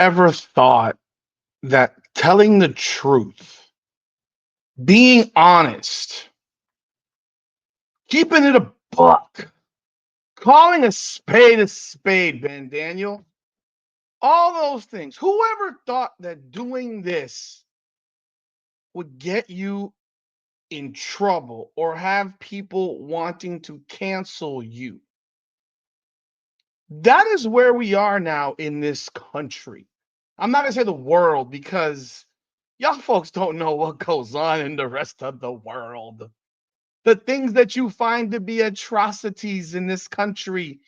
ever thought that telling the truth, being honest, keeping it a buck, calling a spade, Ben Daniel, all those things, whoever thought that doing this would get you in trouble or have people wanting to cancel you? That is where we are now in this country. I'm not going to say the world because y'all folks don't know what goes on in the rest of the world. The things that you find to be atrocities in this country,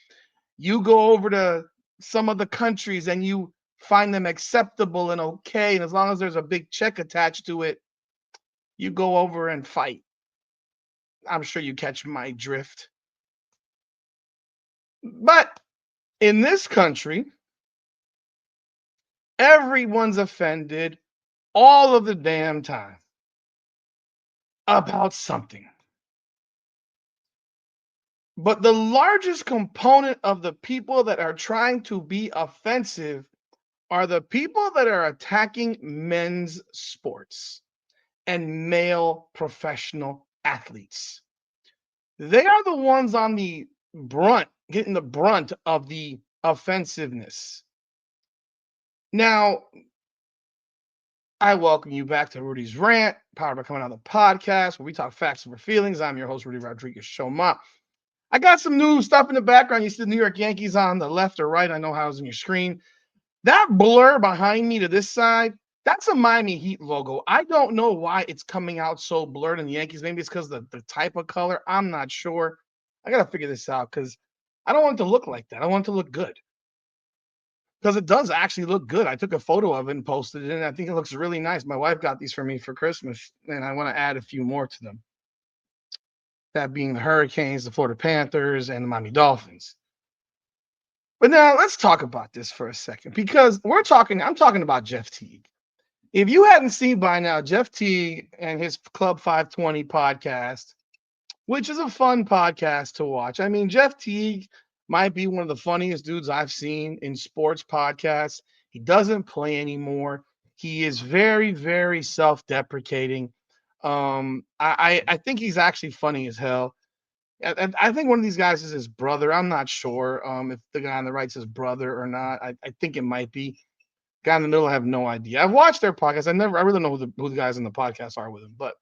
you go over to some of the countries and you find them acceptable and okay. And as long as there's a big check attached to it, you go over and fight. I'm sure you catch my drift. But in this country, everyone's offended all of the damn time about something. But the largest component of the people that are trying to be offensive are the people that are attacking men's sports and male professional athletes. They are the ones on the getting the brunt of the offensiveness. Now, I welcome you back to Rudy's Rant, powered by Coming Out of the Podcast, where we talk facts over feelings. I'm your host, Rudy Rodriguez Shoma. I got some new stuff in the background. You see the New York Yankees on the left or right. I know how it's on your screen. That blur behind me to this side, that's a Miami Heat logo. I don't know why it's coming out so blurred in the Yankees. Maybe it's because the type of color. I'm not sure. I got to figure this out because I don't want it to look like that. I want it to look good. Because it does actually look good. I took a photo of it and posted it, and I think it looks really nice. My wife got these for me for Christmas, and I want to add a few more to them. That being the Hurricanes, the Florida Panthers, and the Miami Dolphins. But now let's talk about this for a second because I'm talking about Jeff Teague. If you hadn't seen by now, Jeff Teague and his Club 520 podcast, which is a fun podcast to watch. I mean, Jeff Teague might be one of the funniest dudes I've seen in sports podcasts. He doesn't play anymore. He is very, very self-deprecating. I think he's actually funny as hell. I think one of these guys is his brother. I'm not sure if the guy on the right's his brother or not. I think it might be. Guy in the middle, I have no idea. I've watched their podcast. I really don't know who the guys in the podcast are with him. But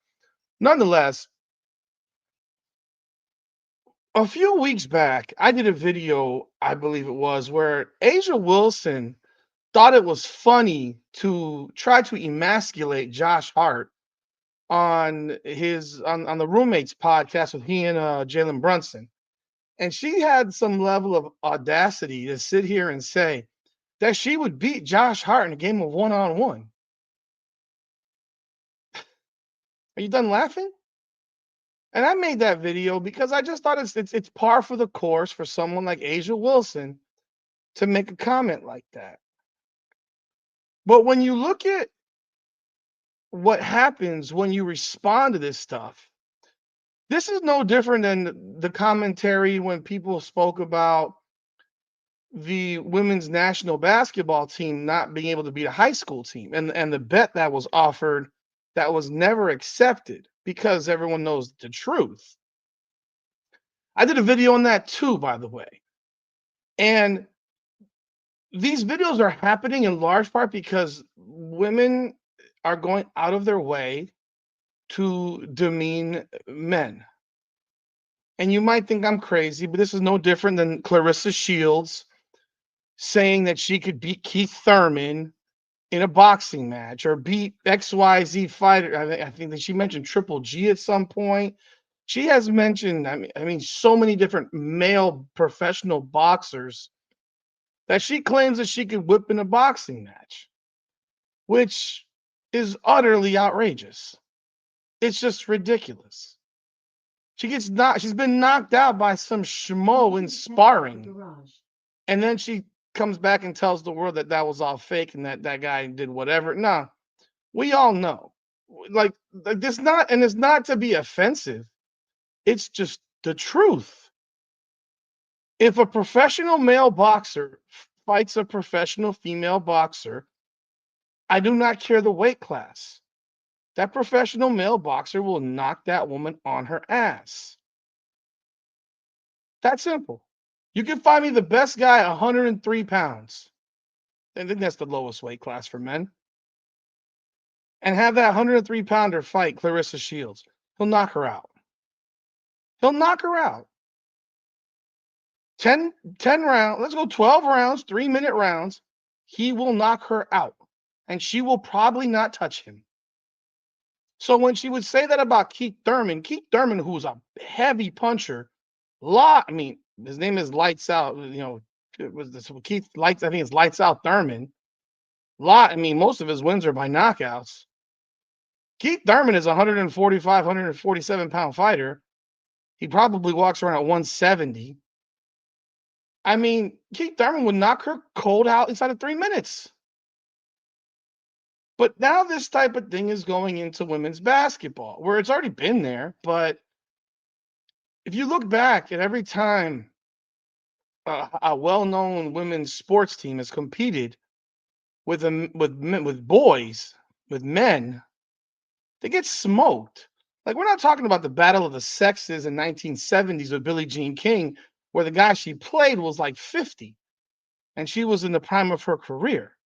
nonetheless, a few weeks back, I did a video, I believe it was, where Asia Wilson thought it was funny to try to emasculate Josh Hart on the roommates podcast with he and Jalen Brunson. And she had some level of audacity to sit here and say that she would beat Josh Hart in a game of one-on-one. Are you done laughing? And I made that video because I just thought it's par for the course for someone like Asia Wilson to make a comment like that. But when you look at what happens when you respond to this stuff, this is no different than the commentary when people spoke about the women's national basketball team not being able to beat a high school team and the bet that was offered that was never accepted because everyone knows the truth. I did a video on that too, by the way. And these videos are happening in large part because women are going out of their way to demean men. And you might think I'm crazy, but this is no different than Clarissa Shields saying that she could beat Keith Thurman in a boxing match or beat XYZ fighter. I think that she mentioned Triple G at some point. She has mentioned, I mean, so many different male professional boxers that she claims that she could whip in a boxing match, which is utterly outrageous. It's just ridiculous. She's been knocked out by some schmo in sparring. And then she comes back and tells the world that that was all fake and that guy did whatever. No, we all know. Like this not, and it's not to be offensive. It's just the truth. If a professional male boxer fights a professional female boxer, I do not care the weight class. That professional male boxer will knock that woman on her ass. That simple. You can find me the best guy, 103 pounds. I think that's the lowest weight class for men. And have that 103-pounder fight Clarissa Shields. He'll knock her out. He'll knock her out. 10 rounds. Let's go 12 rounds, 3-minute rounds. He will knock her out. And she will probably not touch him. So when she would say that about Keith Thurman, who's a heavy puncher, his name is Lights Out, it was this Keith Lights, I think it's Lights Out Thurman. Most of his wins are by knockouts. Keith Thurman is a 145, 147-pound fighter. He probably walks around at 170. Keith Thurman would knock her cold out inside of 3 minutes. But now this type of thing is going into women's basketball, where it's already been there. But if you look back at every time a well-known women's sports team has competed with boys, with men, they get smoked. Like, we're not talking about the battle of the sexes in 1970s with Billie Jean King, where the guy she played was like 50 and she was in the prime of her career.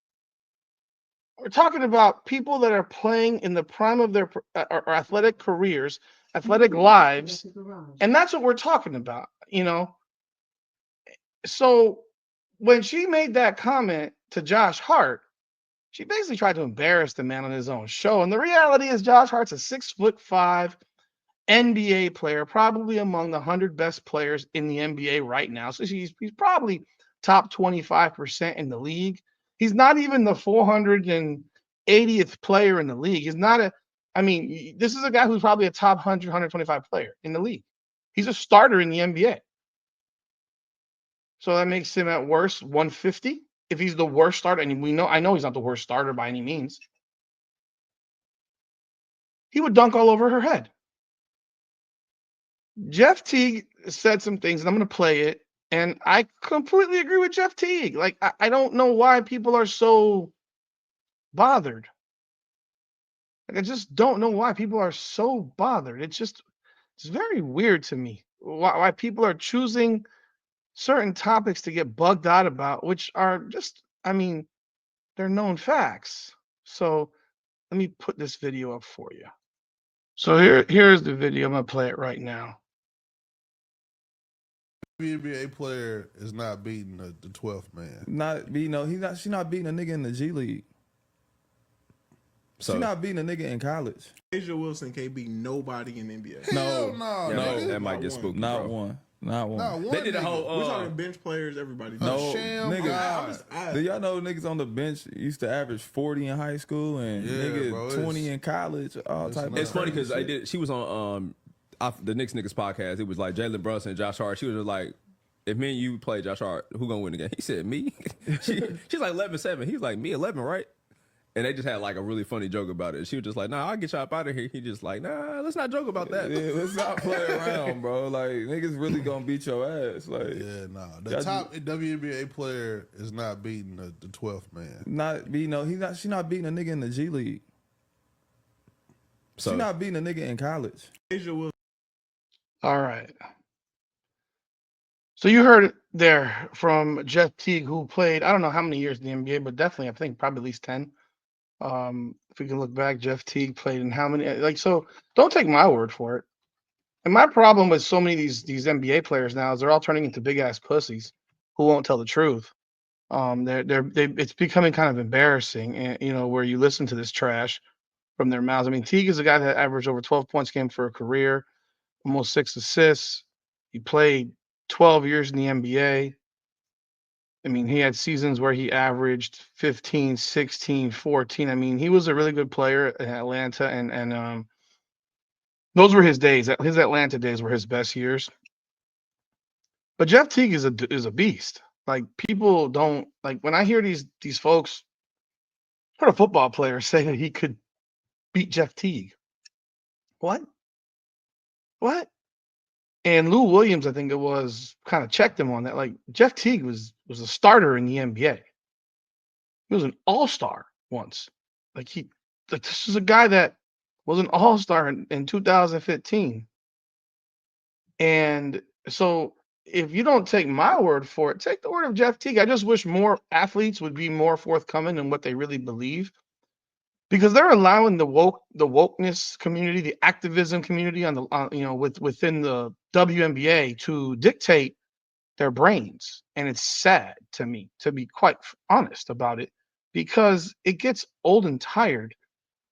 We're talking about people that are playing in the prime of their or athletic careers, athletic lives, and that's what we're talking about, So when she made that comment to Josh Hart, she basically tried to embarrass the man on his own show. And the reality is Josh Hart's a 6'5" NBA player, probably among the 100 best players in the NBA right now. So he's probably top 25% in the league. He's not even the 480th player in the league. This is a guy who's probably a top 100, 125 player in the league. He's a starter in the NBA. So that makes him at worst 150 if he's the worst starter. And I know he's not the worst starter by any means. He would dunk all over her head. Jeff Teague said some things, and I'm going to play it. And I completely agree with Jeff Teague. Like, I don't know why people are so bothered. Like, I just don't know why people are so bothered. It's very weird to me why people are choosing certain topics to get bugged out about, which are just, they're known facts. So let me put this video up for you. So here's the video. I'm going to play it right now. NBA player is not beating the 12th man. She's not beating a nigga in the G League. She's not beating a nigga in college. Asia Wilson can't beat nobody in the NBA. No, that might get spooky. Not bro. one. They did a whole. We're talking bench players, everybody. Niggas. Do y'all know niggas on the bench used to average 40 in high school and 20 in college? All type. It's funny because she was on the Knicks niggas podcast. It was like Jalen Brunson and Josh Hart. She was just like, if me and you play Josh Hart, who gonna win the game? He said me. She's like 11-7. He was like, me 11, right? And they just had like a really funny joke about it. She was just like, nah, I'll get you up out of here. He just like, nah, let's not joke about that. Yeah, let's not play around, bro. Like, niggas really gonna beat your ass. Like, the top WNBA player is not beating the 12th man. She's not beating a nigga in the G League. She's not beating a nigga in college. Asia Wilson. All right. So you heard it there from Jeff Teague, who played, I don't know how many years in the NBA, but definitely, I think probably at least 10. If we can look back, Jeff Teague played in how many? So don't take my word for it. And my problem with so many of these NBA players now is they're all turning into big ass pussies who won't tell the truth. It's becoming kind of embarrassing, and where you listen to this trash from their mouths. Teague is a guy that averaged over 12 points a game for a career, almost 6 assists. He played 12 years in the NBA. He had seasons where he averaged 15, 16, 14. He was a really good player in Atlanta, and those were his days. His Atlanta days were his best years. But Jeff Teague is a beast. Like, people don't like when I hear these folks, heard a football player say that he could beat Jeff Teague. What? And Lou Williams, I think it was, kind of checked him on that. Like Jeff Teague was a starter in the NBA. He was an all-star once. Like this is a guy that was an all-star in 2015. And so if you don't take my word for it, take the word of Jeff Teague. I just wish more athletes would be more forthcoming in what they really believe, because they're allowing the wokeness community, the activism community within the WNBA to dictate their brains. And it's sad to me, to be quite honest about it, because it gets old and tired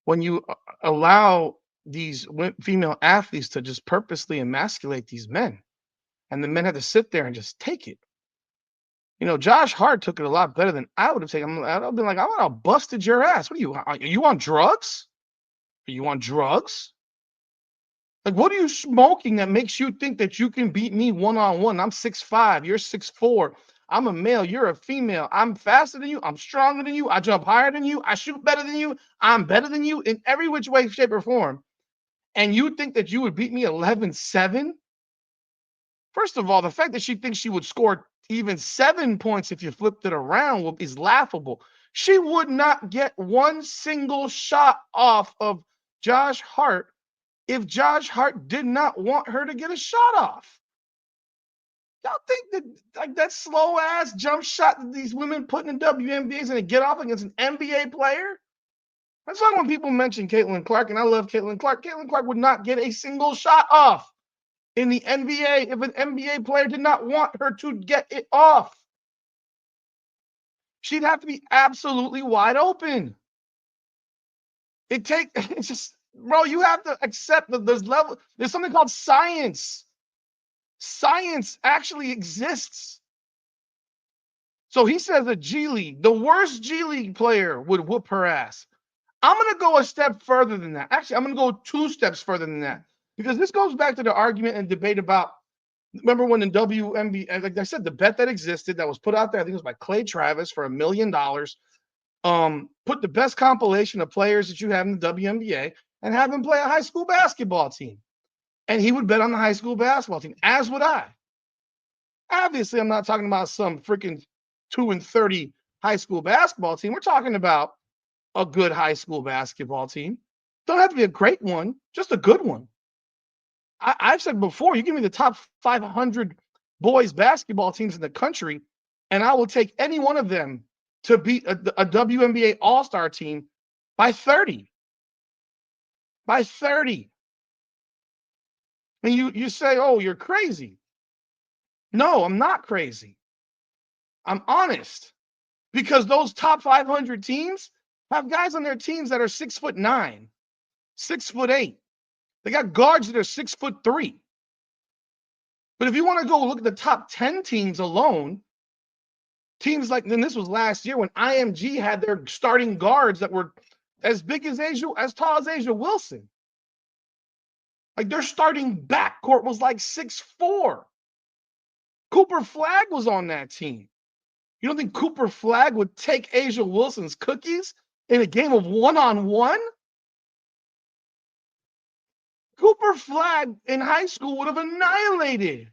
when you allow these female athletes to just purposely emasculate these men, and the men had to sit there and just take it. Josh Hart took it a lot better than I would have taken. I'd have been like, I would have busted your ass. What are you on drugs? Are you on drugs? Like, what are you smoking that makes you think that you can beat me one-on-one? I'm 6'5", you're 6'4". I'm a male, you're a female. I'm faster than you, I'm stronger than you, I jump higher than you, I shoot better than you, I'm better than you in every which way, shape, or form. And you think that you would beat me 11-7? First of all, the fact that she thinks she would score even 7 points if you flipped it around is laughable. She would not get one single shot off of Josh Hart if Josh Hart did not want her to get a shot off. Y'all think that like that slow ass jump shot that these women put in the WNBA is going to get off against an NBA player? That's why when people mention Caitlin Clark, and I love Caitlin Clark would not get a single shot off in the NBA if an NBA player did not want her to get it off. She'd have to be absolutely wide open. It's just, bro, you have to accept that there's something called science. Science actually exists. So he says the worst G League player would whoop her ass. I'm going to go a step further than that. Actually, I'm going to go 2 steps further than that, because this goes back to the argument and debate about, remember when in WNBA, like I said, the bet that existed that was put out there, I think it was by Clay Travis for $1 million. Put the best compilation of players that you have in the WNBA and have him play a high school basketball team. And he would bet on the high school basketball team, as would I. Obviously, I'm not talking about some freaking 2-30 high school basketball team. We're talking about a good high school basketball team. Don't have to be a great one, just a good one. I've said before, you give me the top 500 boys basketball teams in the country, and I will take any one of them to beat a WNBA All-Star team by 30. By 30. And you say, oh, you're crazy. No, I'm not crazy. I'm honest. Because those top 500 teams have guys on their teams that are 6'9", 6'8". They got guards that are 6'3". But if you want to go look at the top 10 teams alone, teams like, then this was last year when IMG had their starting guards that were as big as tall as Asia Wilson. Like their starting backcourt was like 6'4". Cooper Flagg was on that team. You don't think Cooper Flagg would take Asia Wilson's cookies in a game of one-on-one? Cooper Flagg in high school would have annihilated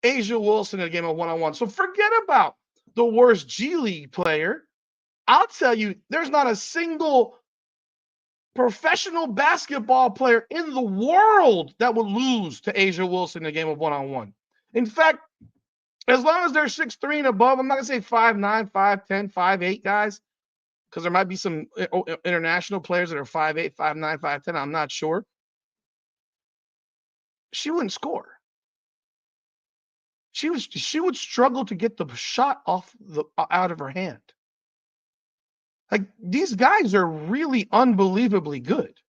Asia Wilson in a game of one-on-one. So forget about the worst G League player. I'll tell you, there's not a single professional basketball player in the world that would lose to Asia Wilson in a game of one-on-one. In fact, as long as they're 6'3" and above, I'm not going to say 5'9", 5'10", 5'8" guys, because there might be some international players that are 5'8", 5'9", 5'10". I'm not sure. She wouldn't score. She would struggle to get the shot out of her hand. Like, these guys are really unbelievably good.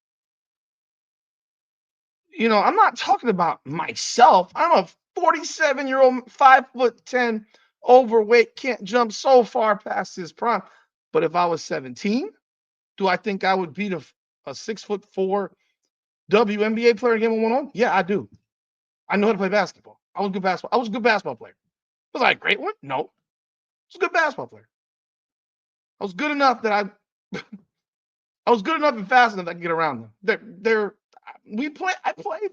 I'm not talking about myself. I'm a 47-year-old, 5'10", overweight, can't jump so far past his prime. But if I was 17, do I think I would beat a 6'4" WNBA player in a game of one-on-one? Yeah, I do. I know how to play basketball. I was a good basketball player. Was I a great one? No. I was a good basketball player. I was good enough that I was good enough and fast enough that I could get around them. I played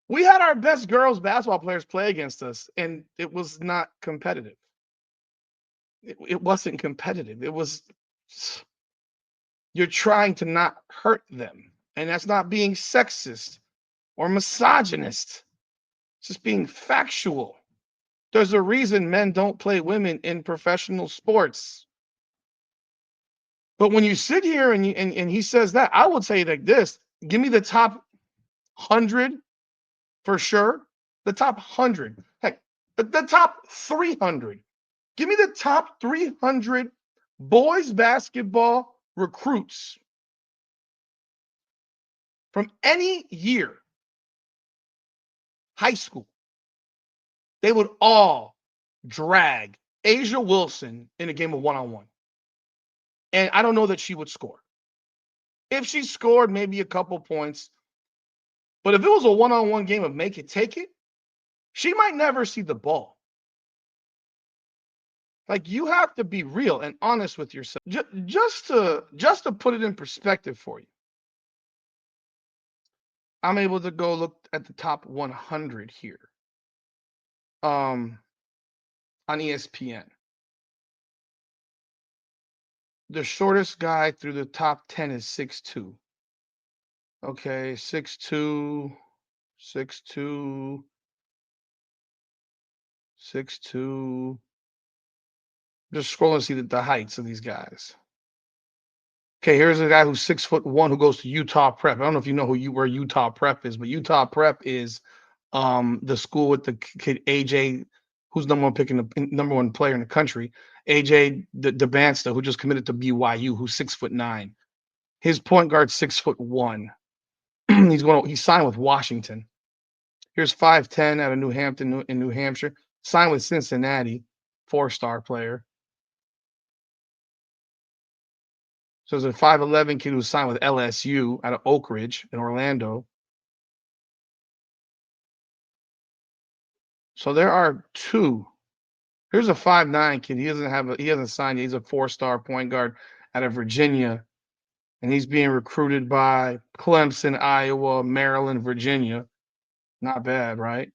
We had our best girls basketball players play against us, and it was not competitive. It wasn't competitive. It was, you're trying to not hurt them. And that's not being sexist or misogynist. It's just being factual. There's a reason men don't play women in professional sports. But when you sit here and he says that, I will say like this: give me the top 100 for sure. The top 100. Heck, the top 300. Give me the top 300 boys basketball recruits from any year, high school. They would all drag Asia Wilson in a game of one-on-one. And I don't know that she would score. If she scored, maybe a couple points. But if it was a one-on-one game of make it, take it, she might never see the ball. Like, you have to be real and honest with yourself. Just to put it in perspective for you, I'm able to go look at the top 100 here on ESPN. The shortest guy through the top 10 is 6'2". Okay, 6'2", 6'2", 6'2". Just scroll and see the heights of these guys. Okay, here's a guy who's 6'1" who goes to Utah Prep. I don't know if you know where Utah Prep is, but Utah Prep is the school with the kid AJ, who's number one player in the country. AJ DeBansta, who just committed to BYU, who's 6'9". His point guard's 6'1". He's signed with Washington. Here's 5'10" out of New Hampton in New Hampshire. Signed with Cincinnati, 4-star player. So there's a 5'11" kid who signed with LSU out of Oak Ridge in Orlando. So there are two. Here's a 5'9" kid. He hasn't signed yet. He's a 4-star point guard out of Virginia. And he's being recruited by Clemson, Iowa, Maryland, Virginia. Not bad, right?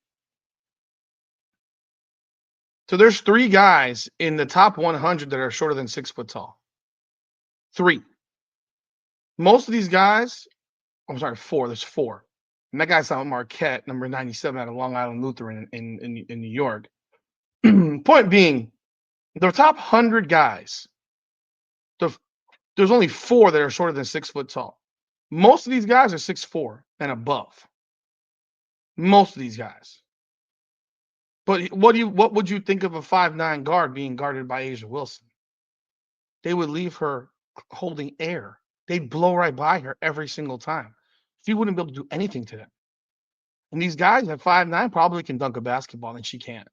So there's 3 guys in the top 100 that are shorter than 6 foot tall. 3. Most of these guys, I'm sorry, 4. There's 4. And that guy's out Marquette, number 97 out of Long Island Lutheran in New York. Point being, the top 100 guys, there's only 4 that are shorter than 6 foot tall. Most of these guys are 6'4" and above. Most of these guys. But what would you think of a 5'9" guard being guarded by Asia Wilson? They would leave her holding air. They'd blow right by her every single time. She wouldn't be able to do anything to them. And these guys at 5'9" probably can dunk a basketball, and she can't.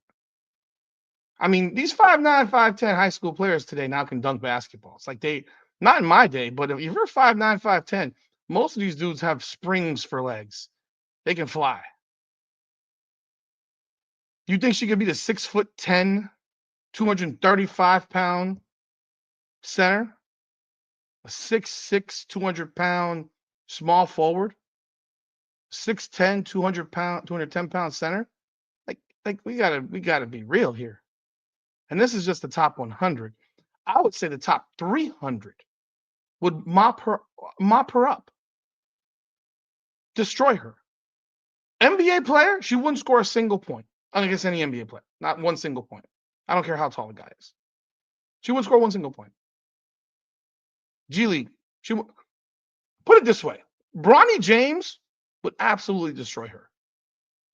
I mean, these 5'9", 5'10" high school players today now can dunk basketballs. Like, not in my day, but if you're 5'9", 5'10", most of these dudes have springs for legs. They can fly. You think she could be the 6'10", 235-pound center? A 6'6", 200-pound small forward? 6'10", 210-pound center? Like we gotta be real here. And this is just the top 100. I would say the top 300 would mop her up, destroy her. NBA player, she wouldn't score a single point against any NBA player. Not one single point. I don't care how tall the guy is. She wouldn't score one single point. G League, put it this way: Bronny James would absolutely destroy her.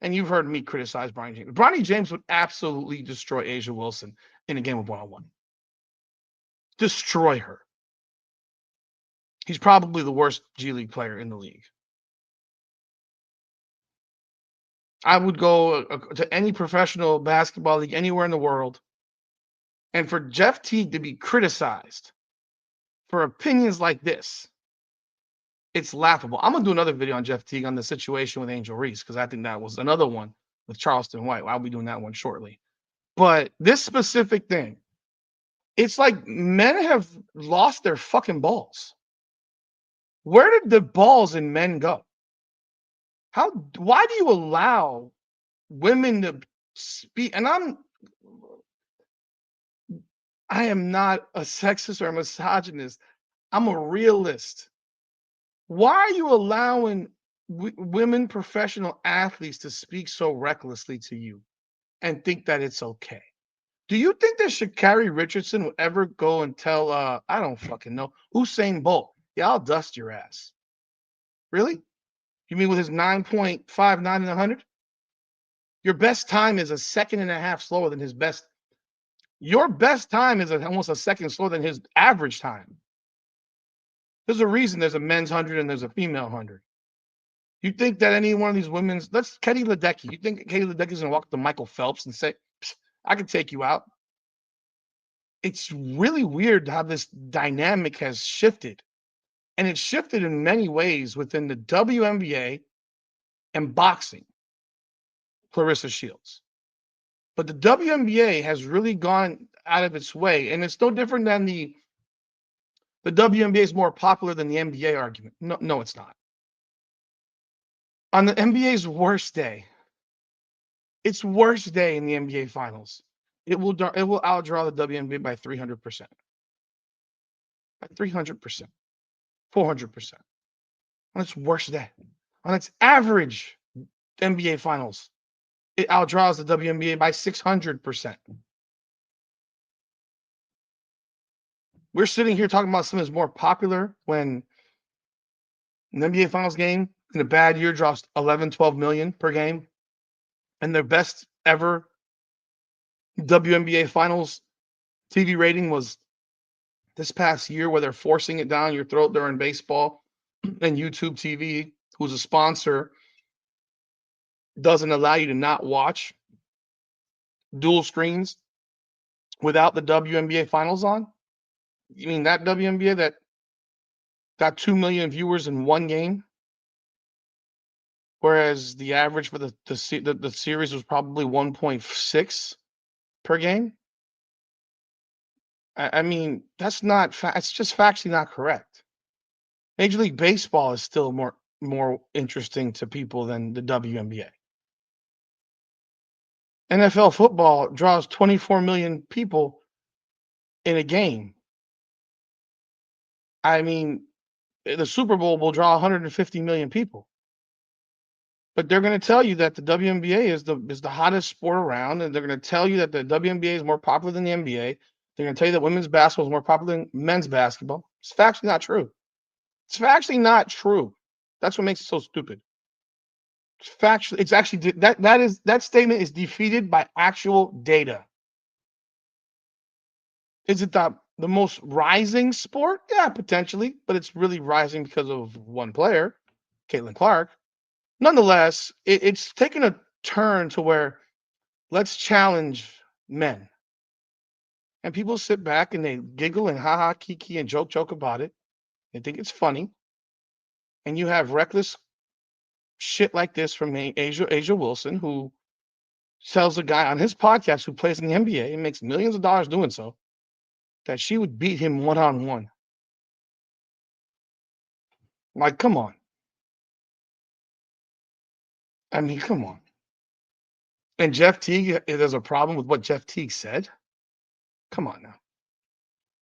And you've heard me criticize Bronny James. Bronny James would absolutely destroy Asia Wilson in a game of one-on-one. Destroy her. He's probably the worst G League player in the league. I would go to any professional basketball league anywhere in the world, and for Jeff Teague to be criticized for opinions like this, it's laughable. I'm going to do another video on Jeff Teague on the situation with Angel Reese, because I think that was another one with Charleston White. I'll be doing that one shortly. But this specific thing, it's like men have lost their fucking balls. Where did the balls in men go? Why do you allow women to speak? And I am not a sexist or a misogynist. I'm a realist. Why are you allowing women professional athletes to speak so recklessly to you and think that it's okay? Do you think that Sha'Carri Richardson would ever go and tell, I don't fucking know, Usain Bolt, yeah, I'll dust your ass? Really? You mean with his 9.59 in 100? Your best time is a second and a half slower than his best. Your best time is almost a second slower than his average time. There's a reason there's a men's 100 and there's a female 100. You think that any one of these women's, let's Katie Ledecky. You think Katie Ledecky's gonna walk up to Michael Phelps and say, I can take you out? It's really weird how this dynamic has shifted. And it's shifted in many ways within the WNBA and boxing, Clarissa Shields. But the WNBA has really gone out of its way. And it's no different than the WNBA is more popular than the NBA argument. No, it's not. On the NBA's worst day, its worst day in the NBA Finals, it will outdraw the WNBA by 300%. By 300%. 400%. On its worst day. On its average NBA Finals, it outdraws the WNBA by 600%. We're sitting here talking about something that's more popular when an NBA Finals game in a bad year draws 11, 12 million per game. And their best ever WNBA Finals TV rating was this past year, where they're forcing it down your throat during baseball, and YouTube TV, who's a sponsor, doesn't allow you to not watch dual screens without the WNBA Finals on. You mean that WNBA that got 2 million viewers in one game, whereas the average for the series was probably 1.6 per game? I mean, that's not it's just factually not correct. Major League Baseball is still more interesting to people than the WNBA. NFL football draws 24 million people in a game. I mean, the Super Bowl will draw 150 million people. But they're going to tell you that the WNBA is the hottest sport around, and they're going to tell you that the WNBA is more popular than the NBA. They're going to tell you that women's basketball is more popular than men's basketball. It's factually not true. It's factually not true. That's what makes it so stupid. It's factually, it's actually that statement is defeated by actual data. Is it the most rising sport? Yeah, potentially, but it's really rising because of one player, Caitlin Clark. Nonetheless, it's taken a turn to where let's challenge men. And people sit back and they giggle and ha kiki and joke about it. They think it's funny. And you have reckless shit like this from Asia Wilson, who tells a guy on his podcast who plays in the NBA and makes millions of dollars doing so, that she would beat him one-on-one. Like, come on. I mean, come on. And Jeff Teague, there's a problem with what Jeff Teague said? Come on now.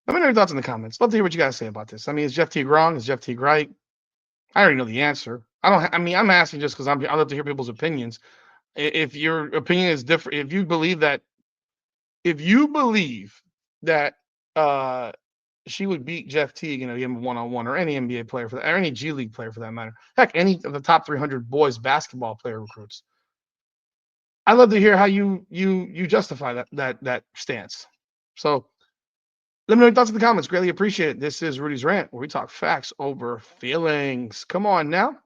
Let me know your thoughts in the comments. Love to hear what you guys say about this. I mean, is Jeff Teague wrong? Is Jeff Teague right? I already know the answer. I'm asking just because I love to hear people's opinions. If your opinion is different, if you believe that she would beat Jeff Teague in a game of one-on-one, or any NBA player for that, or any G League player for that matter. Heck, any of the top 300 boys basketball player recruits. I'd love to hear how you justify that stance. So let me know your thoughts in the comments. Greatly appreciate it. This is Rudy's Rant, where we talk facts over feelings. Come on now.